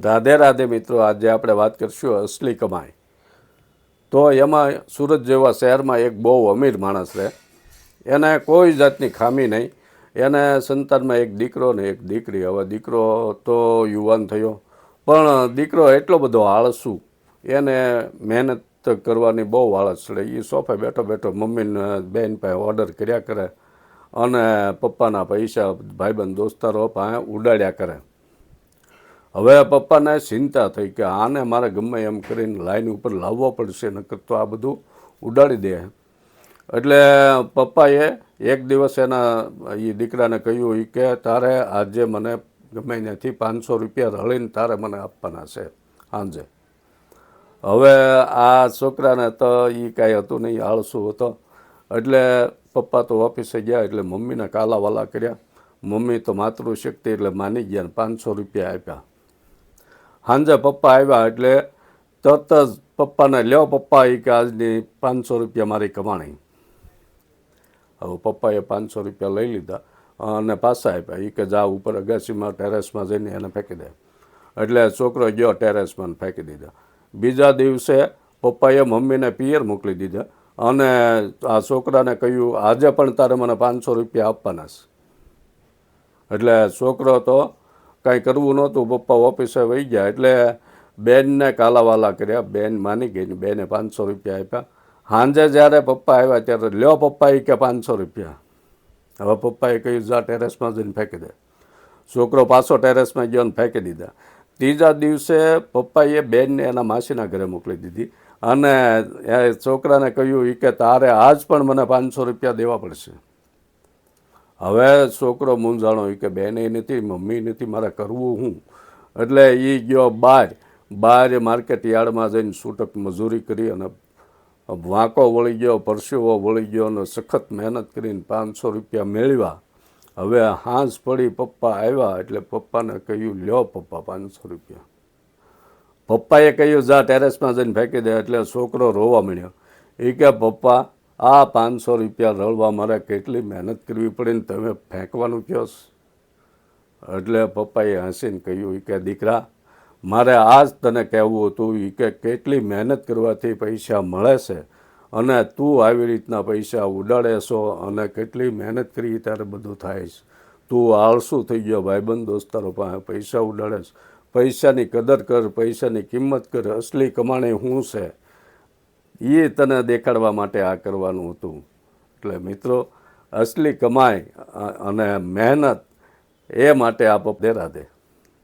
રાધે રાધે મિત્રો, આજે આપણે વાત કરીશું અસલી કમાઈ. તો એમાં સુરત જેવા શહેરમાં એક બહુ અમીર માણસ રહે, એને કોઈ જાતની ખામી નહીં. એને સંતાનમાં એક દીકરો ને એક દીકરી. હવે દીકરો તો યુવાન થયો, પણ દીકરો એટલો બધો આળસુ, એને મહેનત કરવાની બહુ આળસ ચડે. એ સોફે બેઠો બેઠો મમ્મીને બેન પાસે ઓર્ડર કર્યા કરે અને પપ્પાના પૈસા ભાઈબંધ દોસ્તારો પાસે ઉડાડ્યા કરે. હવે પપ્પાને ચિંતા થઈ કે આને મારે ગમે એમ કરીને લાઈન ઉપર લાવવો પડશે, નકર તો આ બધું ઉડાડી દે. એટલે પપ્પાએ એક દિવસ એના એ દીકરાને કહ્યું કે તારે આજે મને ગમે ત્યાંથી 500 રૂપિયા રળીને તારે મને આપવાના છે સાંજે. હવે આ છોકરાને તો એ કાંઈ હતું નહીં, આળસુ હતો. એટલે પપ્પા તો ઓફિસે ગયા એટલે મમ્મીને કાલાવાલા કર્યા. મમ્મી તો માતૃશક્તિ એટલે માની ગયા, 500 રૂપિયા આપ્યા. સાંજે પપ્પા આવ્યા એટલે તરત જ પપ્પાને લ્યો પપ્પા, એ કે આજની 500 રૂપિયા મારી કમાણી. હવે પપ્પાએ 500 રૂપિયા લઈ લીધા અને પાછા આપ્યા. એ કે જા ઉપર અગાસીમાં ટેરેસમાં જઈને એને ફેંકી દે. એટલે છોકરો ગયો ટેરેસમાં ફેંકી દીધા. બીજા દિવસે પપ્પાએ મમ્મીને પિયર મોકલી દીધા અને આ છોકરાને કહ્યું આજે પણ તારે મને 500 રૂપિયા આપવાના છે. એટલે છોકરો તો કાંઈ કરવું નહોતું, પપ્પા ઓફિસે વહી ગયા. એટલે બેનને કાલાવાલા કર્યા, બેન માની ગઈ ને બેને 500 રૂપિયા આપ્યા. સાંજે જ્યારે પપ્પા આવ્યા ત્યારે લ્યો પપ્પા, એ કે 500 રૂપિયા. હવે પપ્પાએ કહ્યું જા ટેરેસમાં જઈને ફેંકી દે. છોકરો પાછો ટેરેસમાં ગયો ને ફેંકી દીધા. ત્રીજા દિવસે પપ્પાએ બેનને એના માસીના ઘરે મોકલી દીધી અને એ છોકરાને કહ્યું કે તારે આજ પણ મને 500 રૂપિયા દેવા પડશે. હવે છોકરો મૂંઝાણો, કે બેન એ નથી, મમ્મી નથી, મારે કરવું હું. એટલે એ ગયો બહાર માર્કેટ યાર્ડમાં જઈને છૂટક મજૂરી કરી અને વાંકો વળી ગયો, પરસેવો વળી ગયો અને સખત મહેનત કરીને 500 રૂપિયા મેળવ્યા. હવે હાંસ પડી, પપ્પા આવ્યા એટલે પપ્પાને કહ્યું લ્યો પપ્પા 500 રૂપિયા. પપ્પાએ કહ્યું જા ટેરેસમાં જઈને ફેંકી દે. એટલે છોકરો રોવા મળ્યો. એ કે પપ્પા, આ 500 રૂપિયા રળવા મારે કેટલી મહેનત કરવી પડે ને તમે ફેંકવાનું કહો. એટલે પપ્પાએ હસીને કહ્યું કે દીકરા, મારે આ જ તને કહેવું હતું કે કેટલી મહેનત કરવાથી પૈસા મળે છે અને તું આવી રીતના પૈસા ઉડાડે છો અને કેટલી મહેનત કરી ત્યારે બધું થાય છે. તું આળસુ થઈ ગયો, ભાઈબંધ દોસ્તારો પાસે પૈસા ઉડાડે છે. પૈસાની કદર કર, પૈસાની કિંમત કર. અસલી કમાણી શું છે એ તને દેખાડવા માટે આ કરવાનું હતું. એટલે મિત્રો, અસલી કમાઈ અને મહેનત એ માટે આપ રાધે.